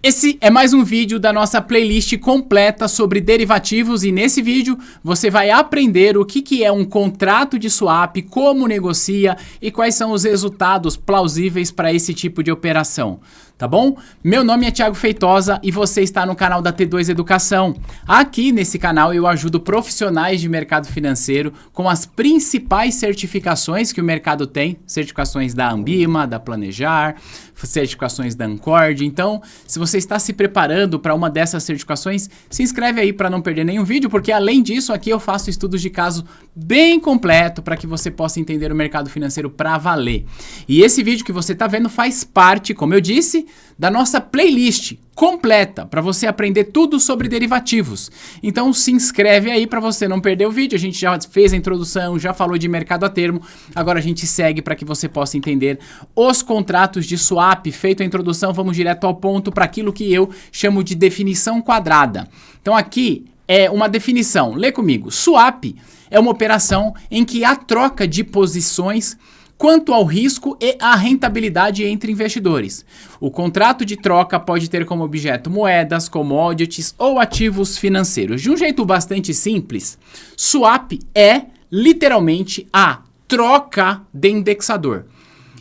Esse é mais um vídeo da nossa playlist completa sobre derivativos e nesse vídeo você vai aprender o que é um contrato de swap, como negocia e quais são os resultados plausíveis para esse tipo de operação. Tá bom? Meu nome é Thiago Feitosa e você está no canal da T2 Educação. Aqui nesse canal eu ajudo profissionais de mercado financeiro com as principais certificações que o mercado tem, certificações da Ambima, da Planejar, certificações da Ancord. Então, se você está se preparando para uma dessas certificações, se inscreve aí para não perder nenhum vídeo, porque além disso aqui eu faço estudos de caso bem completo para que você possa entender o mercado financeiro para valer. E esse vídeo que você está vendo faz parte, como eu disse, da nossa playlist completa para você aprender tudo sobre derivativos. Então se inscreve aí para você não perder o vídeo. A gente já fez a introdução, já falou de mercado a termo, agora a gente segue para que você possa entender os contratos de swap. Feito a introdução, vamos direto ao ponto para aquilo que eu chamo de definição quadrada. Então aqui é uma definição, lê comigo. Swap é uma operação em que há troca de posições quanto ao risco e à rentabilidade entre investidores. O contrato de troca pode ter como objeto moedas, commodities ou ativos financeiros. De um jeito bastante simples, swap é literalmente a troca de indexador.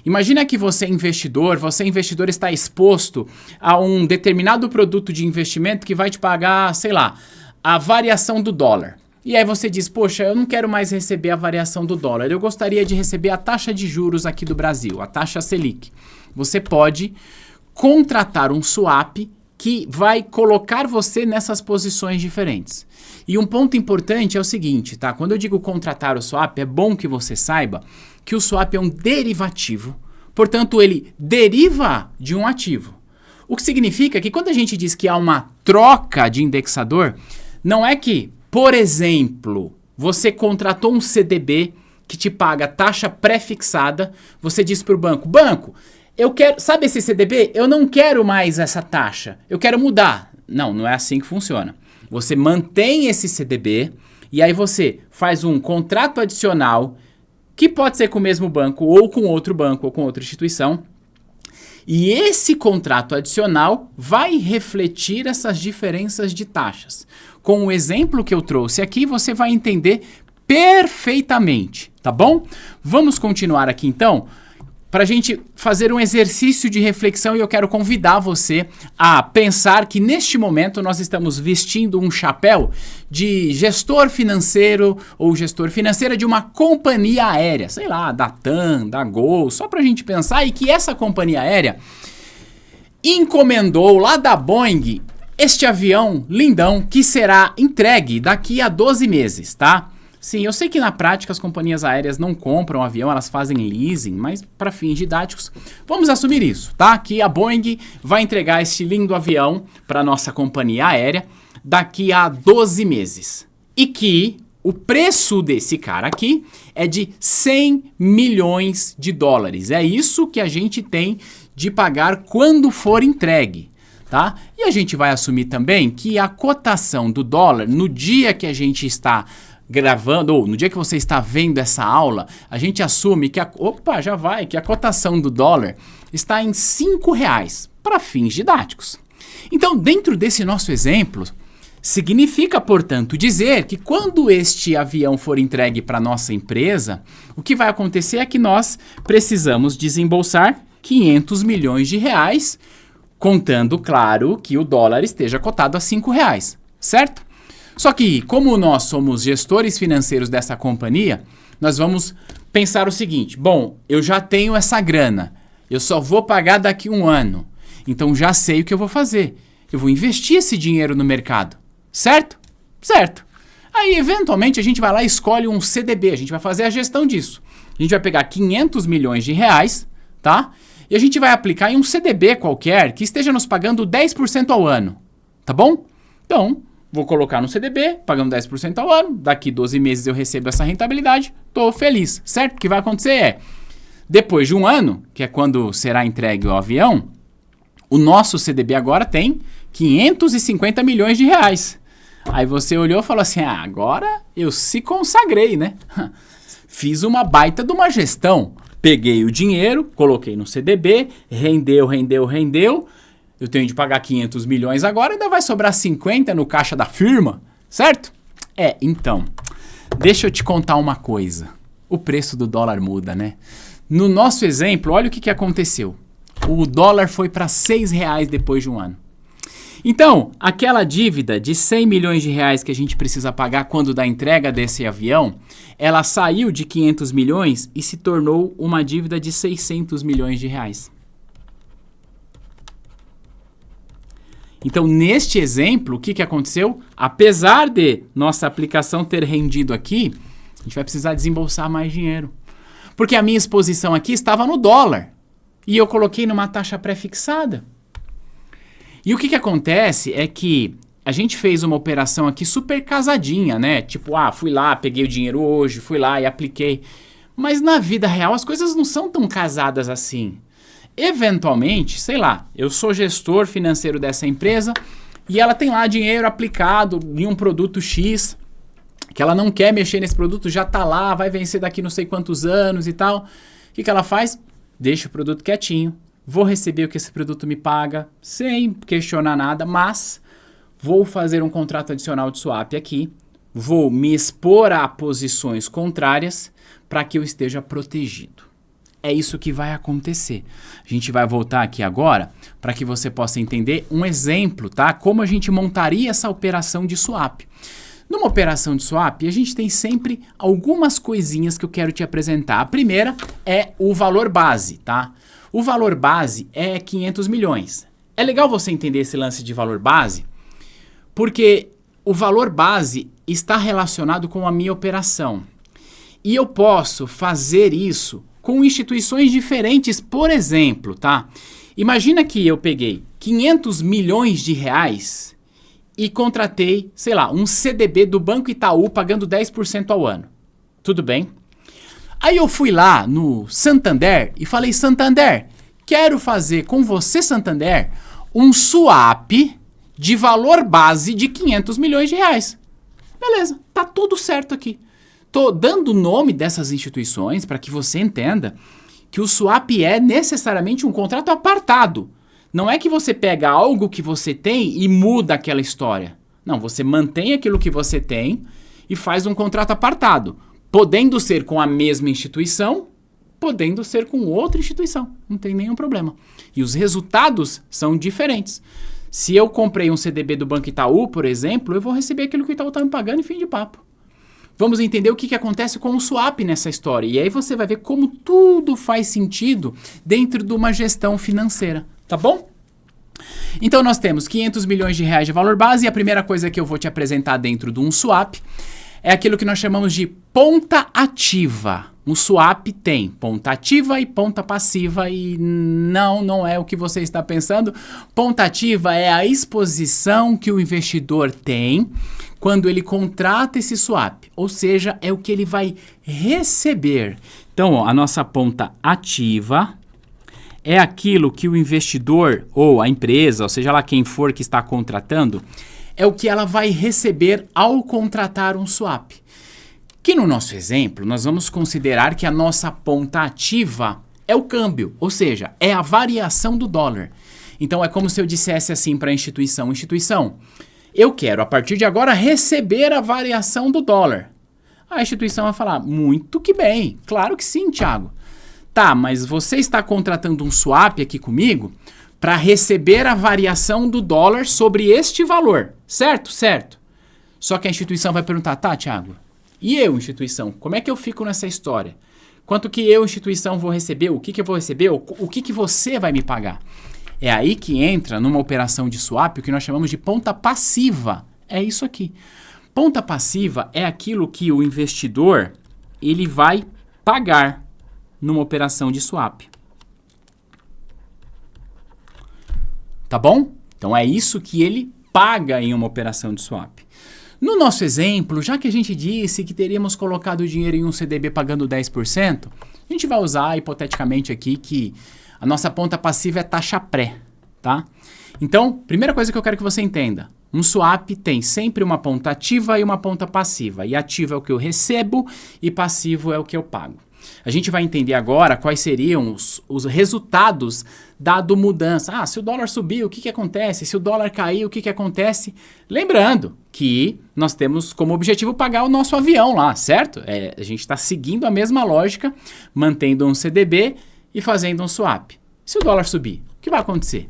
Imagina que você é investidor está exposto a um determinado produto de investimento que vai te pagar, sei lá, a variação do dólar. E aí você diz, poxa, eu não quero mais receber a variação do dólar, eu gostaria de receber a taxa de juros aqui do Brasil, a taxa Selic. Você pode contratar um swap que vai colocar você nessas posições diferentes. E um ponto importante é o seguinte, tá? Quando eu digo contratar o swap, é bom que você saiba que o swap é um derivativo, portanto ele deriva de um ativo. O que significa que quando a gente diz que há uma troca de indexador, não é que, por exemplo, você contratou um CDB que te paga taxa pré-fixada, você diz para o banco, eu quero, sabe esse CDB? Eu não quero mais essa taxa, eu quero mudar. Não, não é assim que funciona. Você mantém esse CDB e aí você faz um contrato adicional, que pode ser com o mesmo banco ou com outro banco ou com outra instituição, e esse contrato adicional vai refletir essas diferenças de taxas. Com o exemplo que eu trouxe aqui, você vai entender perfeitamente, tá bom? Vamos continuar aqui então, para a gente fazer um exercício de reflexão e eu quero convidar você a pensar que neste momento nós estamos vestindo um chapéu de gestor financeiro ou gestor financeira de uma companhia aérea, sei lá, da TAM, da Gol, só para a gente pensar, e que essa companhia aérea encomendou lá da Boeing este avião lindão que será entregue daqui a 12 meses, tá? Sim, eu sei que na prática as companhias aéreas não compram avião, elas fazem leasing, mas para fins didáticos, vamos assumir isso, tá? Que a Boeing vai entregar este lindo avião para nossa companhia aérea daqui a 12 meses. E que o preço desse cara aqui é de 100 milhões de dólares. É isso que a gente tem de pagar quando for entregue, tá? E a gente vai assumir também que a cotação do dólar, no dia que a gente está gravando, ou no dia que você está vendo essa aula, a gente assume que que a cotação do dólar está em R$5 para fins didáticos. Então, dentro desse nosso exemplo, significa, portanto, dizer que quando este avião for entregue para nossa empresa, o que vai acontecer é que nós precisamos desembolsar 500 milhões de reais, contando, claro, que o dólar esteja cotado a R$5, certo? Só que, como nós somos gestores financeiros dessa companhia, nós vamos pensar o seguinte, bom, eu já tenho essa grana, eu só vou pagar daqui a um ano, então já sei o que eu vou fazer, eu vou investir esse dinheiro no mercado, certo? Certo. Aí, eventualmente, a gente vai lá e escolhe um CDB, a gente vai fazer a gestão disso. A gente vai pegar 500 milhões de reais, tá? E a gente vai aplicar em um CDB qualquer que esteja nos pagando 10% ao ano, tá bom? Então, vou colocar no CDB, pagando 10% ao ano, daqui 12 meses eu recebo essa rentabilidade, tô feliz, certo? O que vai acontecer é, depois de um ano, que é quando será entregue o avião, o nosso CDB agora tem 550 milhões de reais. Aí você olhou e falou assim, agora eu se consagrei, né? Fiz uma baita de uma gestão. Peguei o dinheiro, coloquei no CDB, rendeu, Eu tenho de pagar 500 milhões agora, ainda vai sobrar 50 no caixa da firma, certo? Então, deixa eu te contar uma coisa. O preço do dólar muda, né? No nosso exemplo, olha o que aconteceu. O dólar foi para R$6 depois de um ano. Então, aquela dívida de 100 milhões de reais que a gente precisa pagar quando da entrega desse avião, ela saiu de 500 milhões e se tornou uma dívida de 600 milhões de reais. Então, neste exemplo, o que aconteceu? Apesar de nossa aplicação ter rendido aqui, a gente vai precisar desembolsar mais dinheiro. Porque a minha exposição aqui estava no dólar e eu coloquei numa taxa pré-fixada. E o que acontece é que a gente fez uma operação aqui super casadinha, né? Tipo, fui lá, peguei o dinheiro hoje, fui lá e apliquei. Mas na vida real as coisas não são tão casadas assim. Eventualmente, sei lá, eu sou gestor financeiro dessa empresa e ela tem lá dinheiro aplicado em um produto X, que ela não quer mexer nesse produto, já tá lá, vai vencer daqui não sei quantos anos e tal. O que ela faz? Deixa o produto quietinho. Vou receber o que esse produto me paga, sem questionar nada, mas vou fazer um contrato adicional de swap aqui, vou me expor a posições contrárias para que eu esteja protegido. É isso que vai acontecer. A gente vai voltar aqui agora para que você possa entender um exemplo, tá? Como a gente montaria essa operação de swap. Numa operação de swap, a gente tem sempre algumas coisinhas que eu quero te apresentar. A primeira é o valor base, tá? O valor base é 500 milhões. É legal você entender esse lance de valor base, porque o valor base está relacionado com a minha operação. E eu posso fazer isso com instituições diferentes, por exemplo, tá? Imagina que eu peguei 500 milhões de reais e contratei, sei lá, um CDB do Banco Itaú pagando 10% ao ano. Tudo bem? Aí eu fui lá no Santander e falei, Santander, quero fazer com você, Santander, um swap de valor base de 500 milhões de reais. Beleza, tá tudo certo aqui. Tô dando o nome dessas instituições para que você entenda que o swap é necessariamente um contrato apartado. Não é que você pega algo que você tem e muda aquela história. Não, você mantém aquilo que você tem e faz um contrato apartado. Podendo ser com a mesma instituição, podendo ser com outra instituição. Não tem nenhum problema. E os resultados são diferentes. Se eu comprei um CDB do Banco Itaú, por exemplo, eu vou receber aquilo que o Itaú está me pagando e fim de papo. Vamos entender o que acontece com o swap nessa história. E aí você vai ver como tudo faz sentido dentro de uma gestão financeira. Tá bom? Então nós temos 500 milhões de reais de valor base e a primeira coisa que eu vou te apresentar dentro de um swap é aquilo que nós chamamos de ponta ativa. Um swap tem ponta ativa e ponta passiva e não é o que você está pensando. Ponta ativa é a exposição que o investidor tem quando ele contrata esse swap, ou seja, é o que ele vai receber. Então, a nossa ponta ativa é aquilo que o investidor ou a empresa, ou seja lá quem for que está contratando, é o que ela vai receber ao contratar um swap. Que no nosso exemplo, nós vamos considerar que a nossa ponta ativa é o câmbio, ou seja, é a variação do dólar. Então é como se eu dissesse assim para a instituição, eu quero a partir de agora receber a variação do dólar. A instituição vai falar, muito que bem, claro que sim, Thiago. Tá, mas você está contratando um swap aqui comigo para receber a variação do dólar sobre este valor, certo? Certo. Só que a instituição vai perguntar, tá, Thiago, e eu, instituição, como é que eu fico nessa história? Quanto que eu, instituição, vou receber? O que eu vou receber? O que você vai me pagar? É aí que entra numa operação de swap o que nós chamamos de ponta passiva. É isso aqui. Ponta passiva é aquilo que o investidor ele vai pagar numa operação de swap. Tá bom? Então é isso que ele paga em uma operação de swap. No nosso exemplo, já que a gente disse que teríamos colocado o dinheiro em um CDB pagando 10%, a gente vai usar hipoteticamente aqui que a nossa ponta passiva é taxa pré, tá? Então, primeira coisa que eu quero que você entenda, um swap tem sempre uma ponta ativa e uma ponta passiva. E ativa é o que eu recebo e passivo é o que eu pago. A gente vai entender agora quais seriam os resultados dado mudança. Ah, se o dólar subir, o que que acontece? Se o dólar cair, o que que acontece? Lembrando que nós temos como objetivo pagar o nosso avião lá, certo? A gente está seguindo a mesma lógica, mantendo um CDB e fazendo um swap. Se o dólar subir, o que vai acontecer?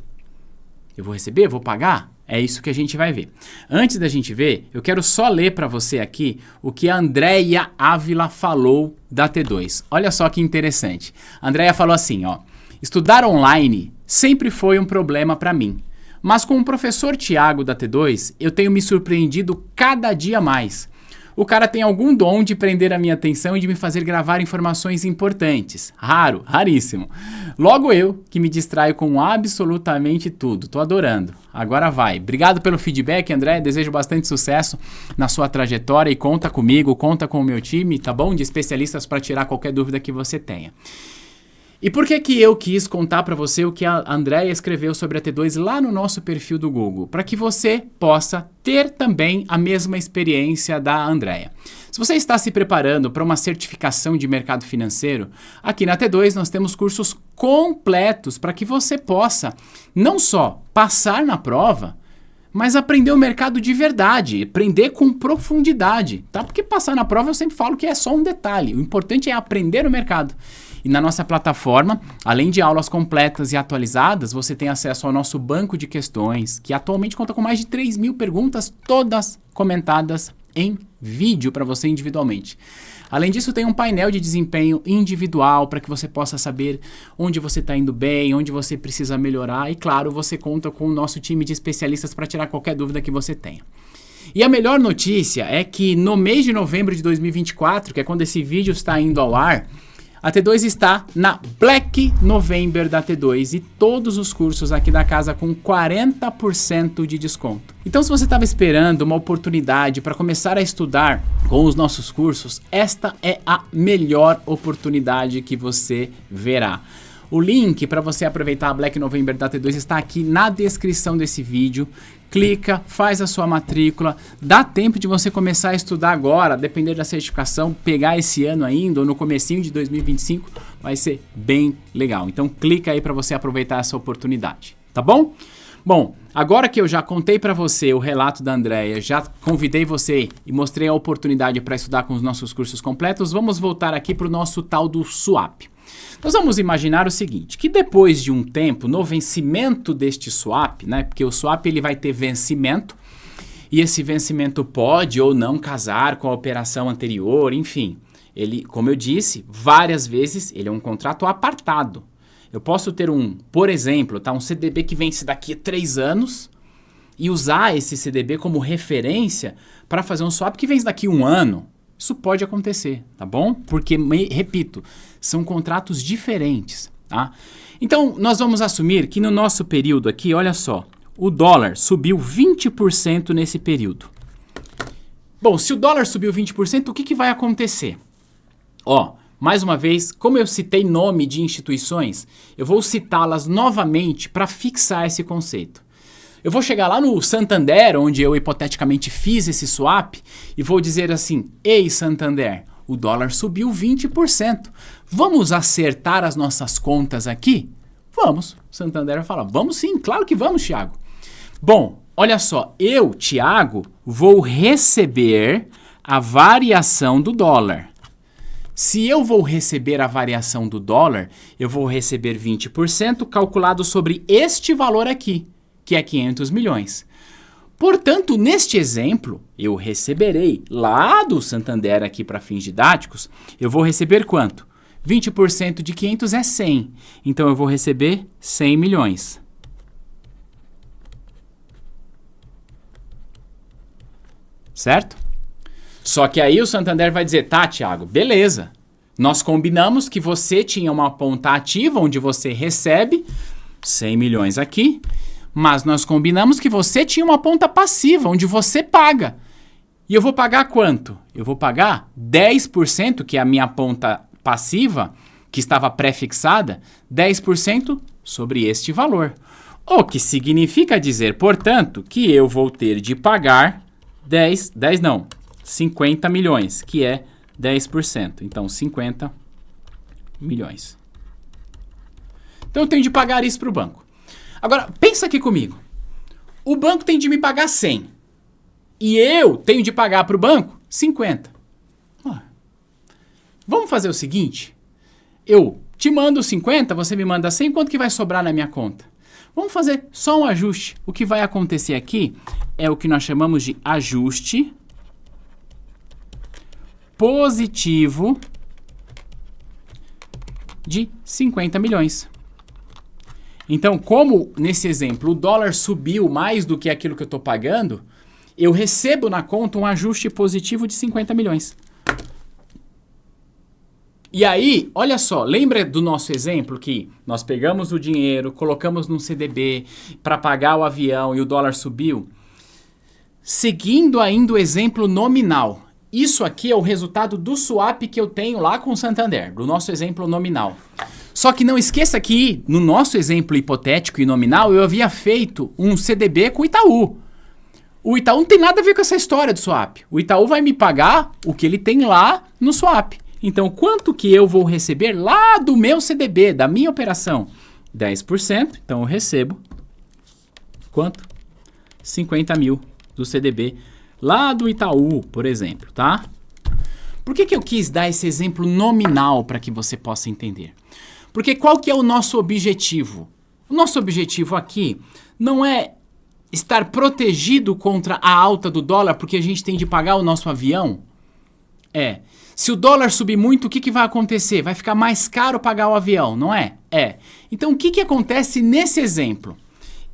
Eu vou receber? Vou pagar? É isso que a gente vai ver. Antes da gente ver, eu quero só ler para você aqui o que a Andréia Ávila falou da T2. Olha só que interessante. A Andréia falou assim, ó: estudar online sempre foi um problema para mim, mas com o professor Thiago da T2, eu tenho me surpreendido cada dia mais. O cara tem algum dom de prender a minha atenção e de me fazer gravar informações importantes. Raro, raríssimo. Logo eu, que me distraio com absolutamente tudo. Tô adorando. Agora vai. Obrigado pelo feedback, André. Desejo bastante sucesso na sua trajetória e conta comigo, conta com o meu time, tá bom? De especialistas para tirar qualquer dúvida que você tenha. E por que que eu quis contar para você o que a Andréia escreveu sobre a T2 lá no nosso perfil do Google? Para que você possa ter também a mesma experiência da Andréia. Se você está se preparando para uma certificação de mercado financeiro, aqui na T2 nós temos cursos completos para que você possa não só passar na prova, mas aprender o mercado de verdade, aprender com profundidade, tá? Porque passar na prova eu sempre falo que é só um detalhe, o importante é aprender o mercado. E na nossa plataforma, além de aulas completas e atualizadas, você tem acesso ao nosso banco de questões, que atualmente conta com mais de 3.000 perguntas, todas comentadas em vídeo para você individualmente. Além disso, tem um painel de desempenho individual para que você possa saber onde você está indo bem, onde você precisa melhorar e, claro, você conta com o nosso time de especialistas para tirar qualquer dúvida que você tenha. E a melhor notícia é que no mês de novembro de 2024, que é quando esse vídeo está indo ao ar, a T2 está na Black November da T2 e todos os cursos aqui da casa com 40% de desconto. Então, se você estava esperando uma oportunidade para começar a estudar com os nossos cursos, esta é a melhor oportunidade que você verá. O link para você aproveitar a Black November da T2 está aqui na descrição desse vídeo. Clica, faz a sua matrícula, dá tempo de você começar a estudar agora, depender da certificação, pegar esse ano ainda ou no comecinho de 2025, vai ser bem legal. Então clica aí para você aproveitar essa oportunidade, tá bom? Bom, agora que eu já contei para você o relato da Andréia, já convidei você e mostrei a oportunidade para estudar com os nossos cursos completos, vamos voltar aqui para o nosso tal do swap. Nós vamos imaginar o seguinte, que depois de um tempo, no vencimento deste swap, né, porque o swap ele vai ter vencimento, e esse vencimento pode ou não casar com a operação anterior, enfim. Ele, como eu disse, várias vezes, ele é um contrato apartado. Eu posso ter por exemplo, tá, um CDB que vence daqui a 3 anos e usar esse CDB como referência para fazer um swap que vence daqui a 1 ano. Isso pode acontecer, tá bom? Porque, repito, são contratos diferentes, tá? Então, nós vamos assumir que no nosso período aqui, olha só, o dólar subiu 20% nesse período. Bom, se o dólar subiu 20%, o que vai acontecer? Ó, mais uma vez, como eu citei nome de instituições, eu vou citá-las novamente para fixar esse conceito. Eu vou chegar lá no Santander, onde eu hipoteticamente fiz esse swap, e vou dizer assim: ei, Santander, o dólar subiu 20%. Vamos acertar as nossas contas aqui? Vamos. Santander vai falar: vamos sim, claro que vamos, Thiago. Bom, olha só, eu, Thiago, vou receber a variação do dólar. Se eu vou receber a variação do dólar, eu vou receber 20% calculado sobre este valor aqui, que é 500 milhões. Portanto, neste exemplo, eu receberei lá do Santander aqui para fins didáticos, eu vou receber quanto? 20% de 500 é 100. Então, eu vou receber 100 milhões. Certo? Só que aí o Santander vai dizer: tá, Thiago, beleza. Nós combinamos que você tinha uma ponta ativa onde você recebe 100 milhões aqui, mas nós combinamos que você tinha uma ponta passiva, onde você paga. E eu vou pagar quanto? Eu vou pagar 10%, que é a minha ponta passiva, que estava pré-fixada, 10% sobre este valor. O que significa dizer, portanto, que eu vou ter de pagar 50 milhões, que é 10%. Então, 50 milhões. Então eu tenho de pagar isso para o banco. Agora, pensa aqui comigo. O banco tem de me pagar 100. E eu tenho de pagar para o banco 50. Vamos fazer o seguinte. Eu te mando 50, você me manda 100. Quanto que vai sobrar na minha conta? Vamos fazer só um ajuste. O que vai acontecer aqui é o que nós chamamos de ajuste positivo de 50 milhões. Então, como nesse exemplo o dólar subiu mais do que aquilo que eu estou pagando, eu recebo na conta um ajuste positivo de 50 milhões. E aí, olha só, lembra do nosso exemplo que nós pegamos o dinheiro, colocamos num CDB para pagar o avião e o dólar subiu? Seguindo ainda o exemplo nominal. Isso aqui é o resultado do swap que eu tenho lá com o Santander, do nosso exemplo nominal. Só que não esqueça que no nosso exemplo hipotético e nominal eu havia feito um CDB com o Itaú. O Itaú não tem nada a ver com essa história do swap. O Itaú vai me pagar o que ele tem lá no swap. Então, quanto que eu vou receber lá do meu CDB, da minha operação? 10%. Então, eu recebo quanto? 50 mil do CDB lá do Itaú, por exemplo, tá? Por que eu quis dar esse exemplo nominal para que você possa entender? Porque qual que é o nosso objetivo? O nosso objetivo aqui não é estar protegido contra a alta do dólar porque a gente tem de pagar o nosso avião. Se o dólar subir muito, o que vai acontecer? Vai ficar mais caro pagar o avião, não é? Então, o que acontece nesse exemplo?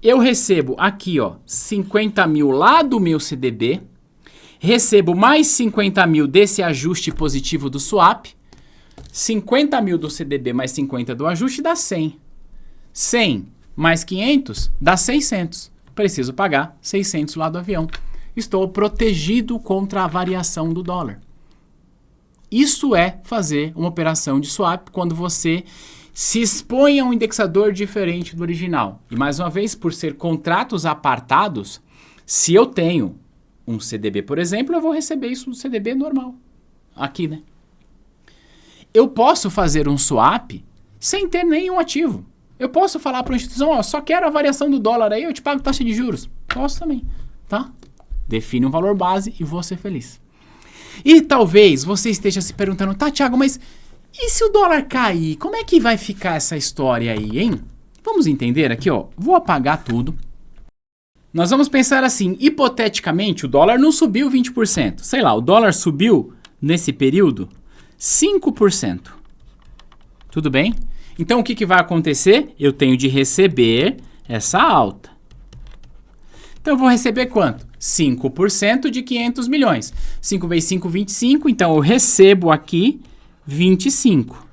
Eu recebo aqui, ó, 50 mil lá do meu CDB, recebo mais 50 mil desse ajuste positivo do swap, 50 mil do CDB mais 50 do ajuste dá 100. 100 mais 500 dá 600. Preciso pagar 600 lá do avião. Estou protegido contra a variação do dólar. Isso é fazer uma operação de swap quando você se expõe a um indexador diferente do original. E mais uma vez, por ser contratos apartados, se eu tenho um CDB, por exemplo, eu vou receber isso no CDB normal. Aqui, né? Eu posso fazer um swap sem ter nenhum ativo. Eu posso falar para a instituição, ó, só quero a variação do dólar aí, eu te pago taxa de juros. Posso também, tá? Define um valor base e vou ser feliz. E talvez você esteja se perguntando, tá, Thiago, mas e se o dólar cair? Como é que vai ficar essa história aí, hein? Vamos entender aqui, ó. Vou apagar tudo. Nós vamos pensar assim, hipoteticamente, o dólar não subiu 20%. Sei lá, o dólar subiu, nesse período, 5%. Tudo bem? Então, o que vai acontecer? Eu tenho de receber essa alta. Então, eu vou receber quanto? 5% de 500 milhões. 5 vezes 5, 25. Então, eu recebo aqui 25.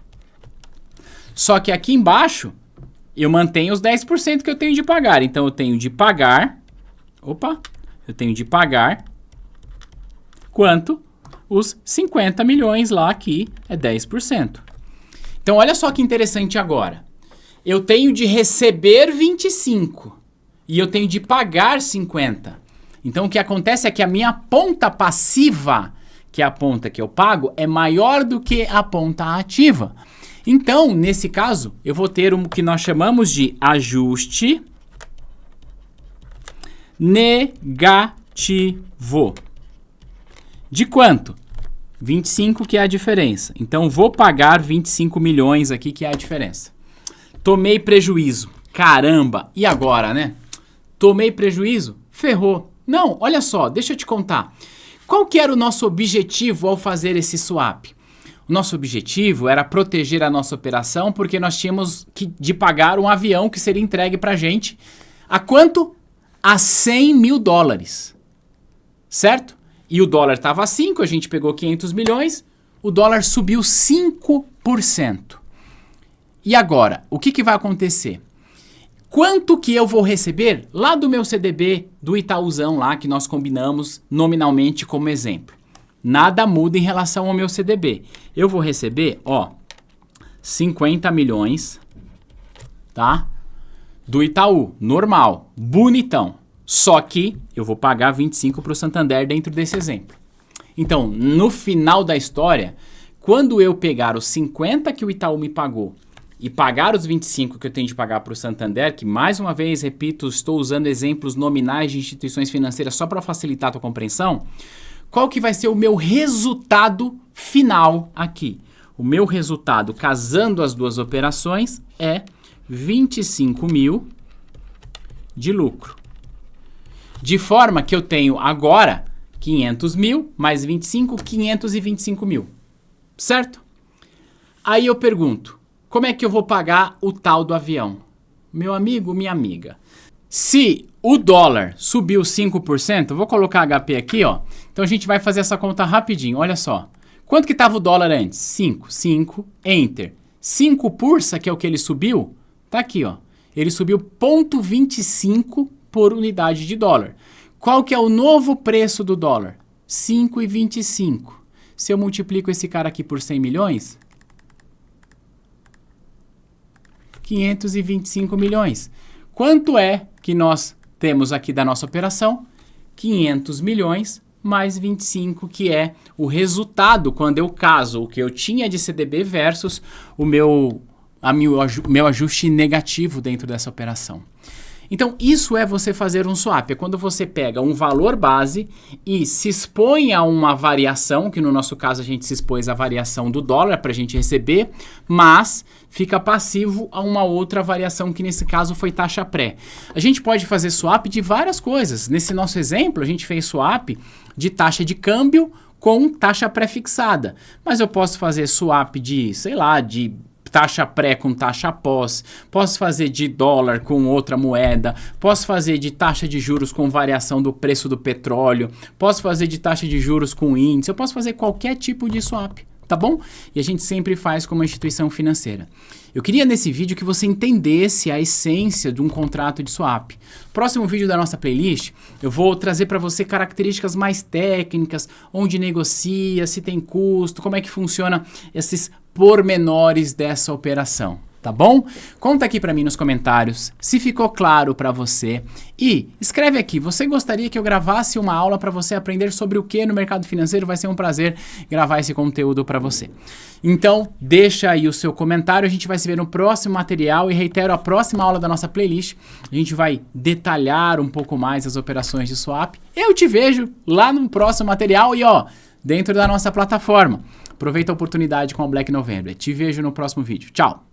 Só que aqui embaixo, eu mantenho os 10% que eu tenho de pagar. Então, eu tenho de pagar... eu tenho de pagar... quanto? Os 50 milhões lá aqui é 10%. Então, olha só que interessante agora. Eu tenho de receber 25 e eu tenho de pagar 50. Então, o que acontece é que a minha ponta passiva, que é a ponta que eu pago, é maior do que a ponta ativa. Então, nesse caso, eu vou ter o que nós chamamos de ajuste negativo. De quanto? 25, que é a diferença. Então, vou pagar 25 milhões aqui, que é a diferença. Tomei prejuízo. Caramba! E agora, né? Tomei prejuízo? Ferrou. Não, olha só, deixa eu te contar. Qual que era o nosso objetivo ao fazer esse swap? O nosso objetivo era proteger a nossa operação porque nós tínhamos de pagar um avião que seria entregue pra gente. A quanto? A 100 mil dólares. Certo? E o dólar estava a 5, a gente pegou 500 milhões, o dólar subiu 5%. E agora, o que vai acontecer? Quanto que eu vou receber lá do meu CDB, do Itaúzão lá, que nós combinamos nominalmente como exemplo? Nada muda em relação ao meu CDB. Eu vou receber, ó, 50 milhões, tá? Do Itaú, normal, bonitão. Só que eu vou pagar 25 para o Santander dentro desse exemplo. Então, no final da história, Quando eu pegar os 50 que o Itaú me pagou e pagar os 25 que eu tenho de pagar para o Santander, que mais uma vez, repito, estou usando exemplos nominais de instituições financeiras só para facilitar a tua compreensão, qual que vai ser o meu resultado final aqui? O meu resultado, casando as duas operações, é 25 mil de lucro. De forma que eu tenho agora 500 mil mais 25, 525 mil. Certo? Aí eu pergunto, como é que eu vou pagar o tal do avião? Meu amigo, minha amiga. Se o dólar subiu 5%, eu vou colocar HP aqui, ó. Então a gente vai fazer essa conta rapidinho, olha só. Quanto que estava o dólar antes? 5, Enter. 5 pursa, que é o que ele subiu, tá aqui, ó. Ele subiu 0,25 por unidade de dólar. Qual que é o novo preço do dólar? 5,25. Se eu multiplico esse cara aqui por 100 milhões, 525 milhões. Quanto é que nós temos aqui da nossa operação? 500 milhões mais 25, que é o resultado quando eu caso o que eu tinha de CDB versus o meu ajuste negativo dentro dessa operação. Então, isso é você fazer um swap. É quando você pega um valor base e se expõe a uma variação, que no nosso caso a gente se expôs à variação do dólar para a gente receber, mas fica passivo a uma outra variação, que nesse caso foi taxa pré. A gente pode fazer swap de várias coisas. Nesse nosso exemplo, a gente fez swap de taxa de câmbio com taxa pré-fixada. Mas eu posso fazer swap de, sei lá, de taxa pré com taxa pós, posso fazer de dólar com outra moeda, posso fazer de taxa de juros com variação do preço do petróleo, posso fazer de taxa de juros com índice, eu posso fazer qualquer tipo de swap, tá bom? E a gente sempre faz como instituição financeira. Eu queria nesse vídeo que você entendesse a essência de um contrato de swap. Próximo vídeo da nossa playlist, eu vou trazer para você características mais técnicas, onde negocia, se tem custo, como é que funciona esses pormenores dessa operação, tá bom? Conta aqui para mim nos comentários se ficou claro para você e escreve aqui, você gostaria que eu gravasse uma aula para você aprender sobre o que no mercado financeiro? Vai ser um prazer gravar esse conteúdo para você. Então, deixa aí o seu comentário, a gente vai se ver no próximo material e reitero, a próxima aula da nossa playlist, a gente vai detalhar um pouco mais as operações de swap. Eu te vejo lá no próximo material e ó, dentro da nossa plataforma. Aproveita a oportunidade com a Black November. Te vejo no próximo vídeo. Tchau!